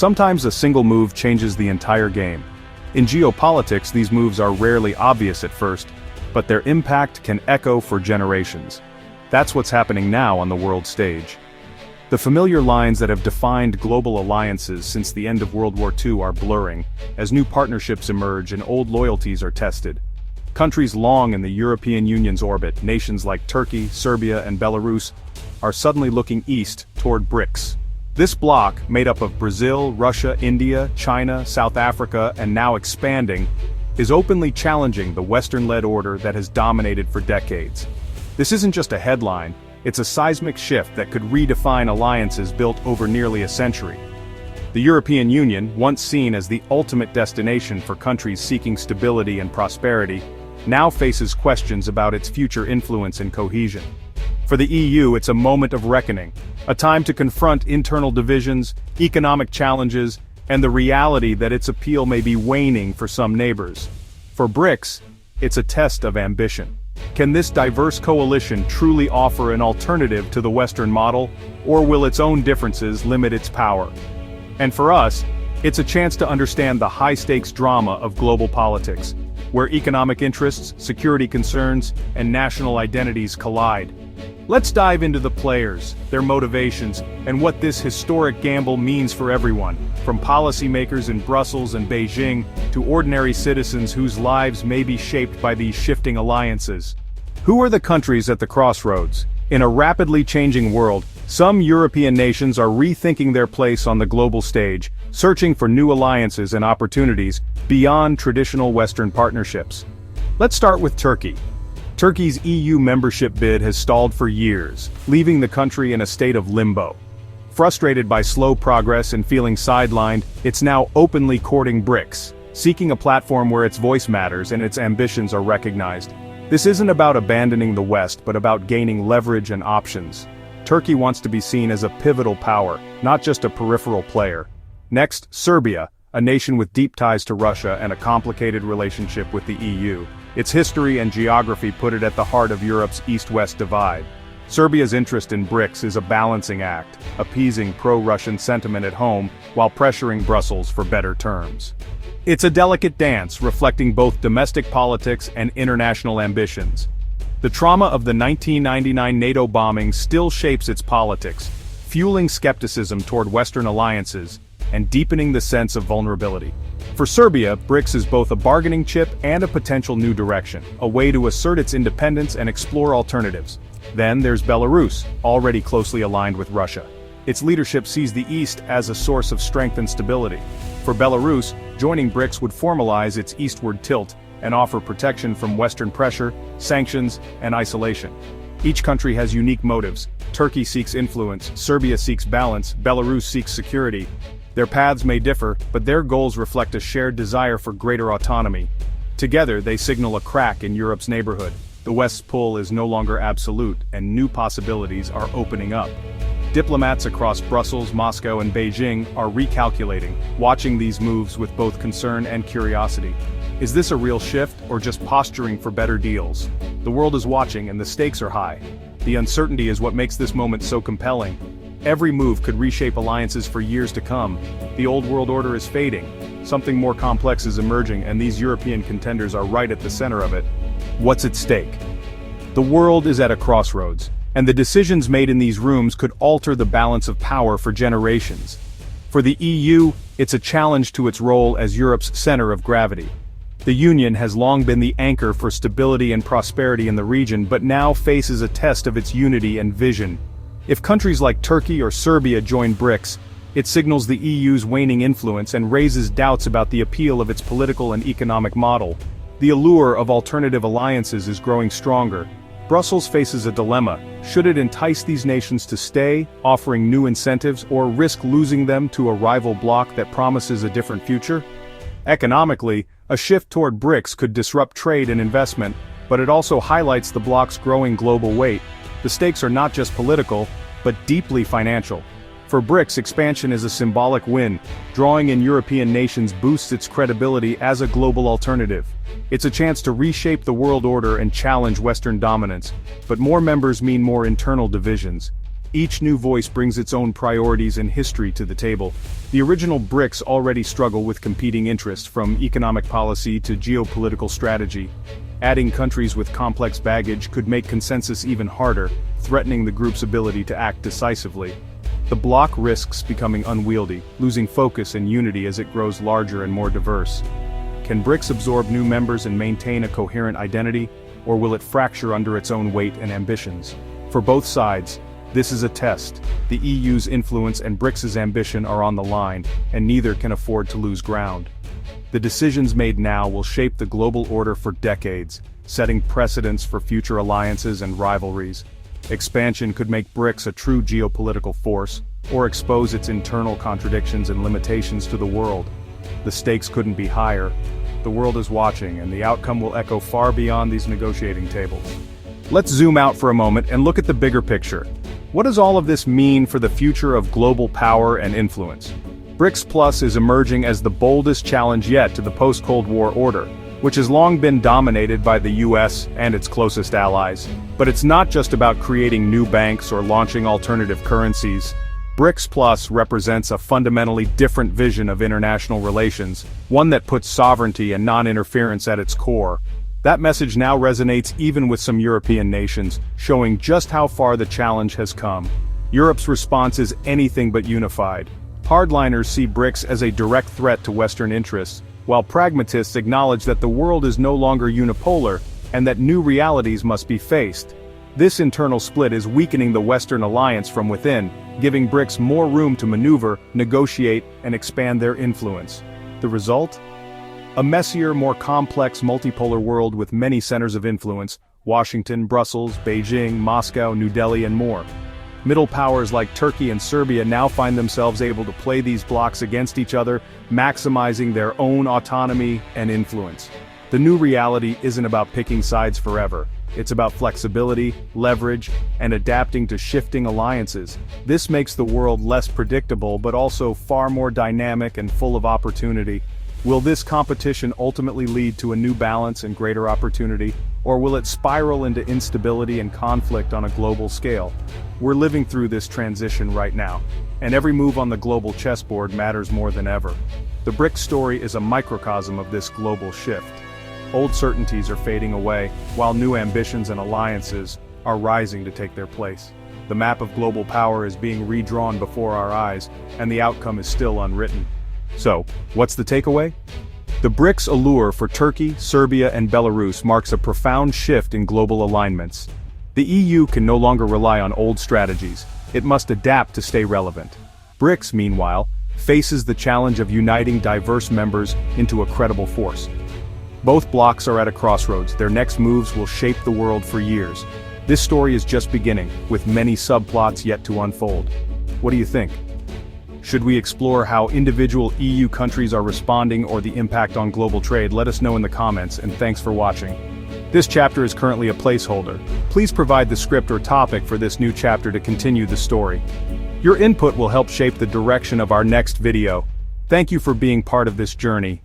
Sometimes a single move changes the entire game. In geopolitics, these moves are rarely obvious at first, but their impact can echo for generations. That's what's happening now on the world stage. The familiar lines that have defined global alliances since the end of World War II are blurring, as new partnerships emerge and old loyalties are tested. Countries long in the European Union's orbit, nations like Turkey, Serbia, and Belarus, are suddenly looking east toward BRICS. This bloc, made up of Brazil, Russia, India, China, South Africa, and now expanding, is openly challenging the Western-led order that has dominated for decades. This isn't just a headline, it's a seismic shift that could redefine alliances built over nearly a century. The European Union, once seen as the ultimate destination for countries seeking stability and prosperity, now faces questions about its future influence and cohesion. For the EU, it's a moment of reckoning, a time to confront internal divisions, economic challenges, and the reality that its appeal may be waning for some neighbors. For BRICS, it's a test of ambition. Can this diverse coalition truly offer an alternative to the Western model, or will its own differences limit its power? And for us, it's a chance to understand the high-stakes drama of global politics, where economic interests, security concerns, and national identities collide. Let's dive into the players, their motivations, and what this historic gamble means for everyone, from policymakers in Brussels and Beijing to ordinary citizens whose lives may be shaped by these shifting alliances. Who are the countries at the crossroads? In a rapidly changing world, some European nations are rethinking their place on the global stage, searching for new alliances and opportunities beyond traditional Western partnerships. Let's start with Turkey. Turkey's EU membership bid has stalled for years, leaving the country in a state of limbo. Frustrated by slow progress and feeling sidelined, it's now openly courting BRICS, seeking a platform where its voice matters and its ambitions are recognized. This isn't about abandoning the West, but about gaining leverage and options. Turkey wants to be seen as a pivotal power, not just a peripheral player. Next, Serbia, a nation with deep ties to Russia and a complicated relationship with the EU. Its history and geography put it at the heart of Europe's East-West divide. Serbia's interest in BRICS is a balancing act, appeasing pro-Russian sentiment at home while pressuring Brussels for better terms. It's a delicate dance reflecting both domestic politics and international ambitions. The trauma of the 1999 NATO bombing still shapes its politics, fueling skepticism toward Western alliances and deepening the sense of vulnerability. For Serbia, BRICS is both a bargaining chip and a potential new direction, a way to assert its independence and explore alternatives. Then there's Belarus, already closely aligned with Russia. Its leadership sees the East as a source of strength and stability. For Belarus, joining BRICS would formalize its eastward tilt and offer protection from Western pressure, sanctions, and isolation. Each country has unique motives. Turkey seeks influence, Serbia seeks balance, Belarus seeks security. Their paths may differ, but their goals reflect a shared desire for greater autonomy. Together, they signal a crack in Europe's neighborhood. The West's pull is no longer absolute, and new possibilities are opening up. Diplomats across Brussels, Moscow, and Beijing are recalculating, watching these moves with both concern and curiosity. Is this a real shift, or just posturing for better deals? The world is watching, and the stakes are high. The uncertainty is what makes this moment so compelling. Every move could reshape alliances for years to come. The old world order is fading. Something more complex is emerging, and these European contenders are right at the center of it. What's at stake? The world is at a crossroads, and the decisions made in these rooms could alter the balance of power for generations. For the EU, it's a challenge to its role as Europe's center of gravity. The Union has long been the anchor for stability and prosperity in the region, but now faces a test of its unity and vision. If countries like Turkey or Serbia join BRICS, it signals the EU's waning influence and raises doubts about the appeal of its political and economic model. The allure of alternative alliances is growing stronger. Brussels faces a dilemma. Should it entice these nations to stay, offering new incentives, or risk losing them to a rival bloc that promises a different future? Economically, a shift toward BRICS could disrupt trade and investment, but it also highlights the bloc's growing global weight. The stakes are not just political, but deeply financial. For BRICS, expansion is a symbolic win. Drawing in European nations boosts its credibility as a global alternative. It's a chance to reshape the world order and challenge Western dominance, but more members mean more internal divisions. Each new voice brings its own priorities and history to the table. The original BRICS already struggle with competing interests, from economic policy to geopolitical strategy. Adding countries with complex baggage could make consensus even harder, threatening the group's ability to act decisively. The Bloc risks becoming unwieldy, losing focus and unity as it grows larger and more diverse. Can BRICS absorb new members and maintain a coherent identity, or will it fracture under its own weight and ambitions? For both sides, this is a test. The EU's influence and BRICS's ambition are on the line, and neither can afford to lose ground. The decisions made now will shape the global order for decades, setting precedents for future alliances and rivalries. Expansion could make BRICS a true geopolitical force, or expose its internal contradictions and limitations to the world. The stakes couldn't be higher. The world is watching, and the outcome will echo far beyond these negotiating tables. Let's zoom out for a moment and look at the bigger picture. What does all of this mean for the future of global power and influence? BRICS Plus is emerging as the boldest challenge yet to the post-Cold War order, which has long been dominated by the US and its closest allies. But it's not just about creating new banks or launching alternative currencies. BRICS Plus represents a fundamentally different vision of international relations, one that puts sovereignty and non-interference at its core. That message now resonates even with some European nations, showing just how far the challenge has come. Europe's response is anything but unified. Hardliners see BRICS as a direct threat to Western interests, while pragmatists acknowledge that the world is no longer unipolar, and that new realities must be faced. This internal split is weakening the Western alliance from within, giving BRICS more room to maneuver, negotiate, and expand their influence. The result? A messier, more complex multipolar world with many centers of influence: Washington, Brussels, Beijing, Moscow, New Delhi, and more. Middle powers like Turkey and Serbia now find themselves able to play these blocs against each other, maximizing their own autonomy and influence. The new reality isn't about picking sides forever. It's about flexibility, leverage, and adapting to shifting alliances. This makes the world less predictable but also far more dynamic and full of opportunity. Will this competition ultimately lead to a new balance and greater opportunity, or will it spiral into instability and conflict on a global scale? We're living through this transition right now, and every move on the global chessboard matters more than ever. The BRICS story is a microcosm of this global shift. Old certainties are fading away, while new ambitions and alliances are rising to take their place. The map of global power is being redrawn before our eyes, and the outcome is still unwritten. So, what's the takeaway? The BRICS allure for Turkey, Serbia, and Belarus marks a profound shift in global alignments. The EU can no longer rely on old strategies. It must adapt to stay relevant. BRICS, meanwhile, faces the challenge of uniting diverse members into a credible force. Both blocs are at a crossroads. Their next moves will shape the world for years. This story is just beginning, with many subplots yet to unfold. What do you think? Should we explore how individual EU countries are responding or the impact on global trade? Let us know in the comments, and thanks for watching. This chapter is currently a placeholder. Please provide the script or topic for this new chapter to continue the story. Your input will help shape the direction of our next video. Thank you for being part of this journey.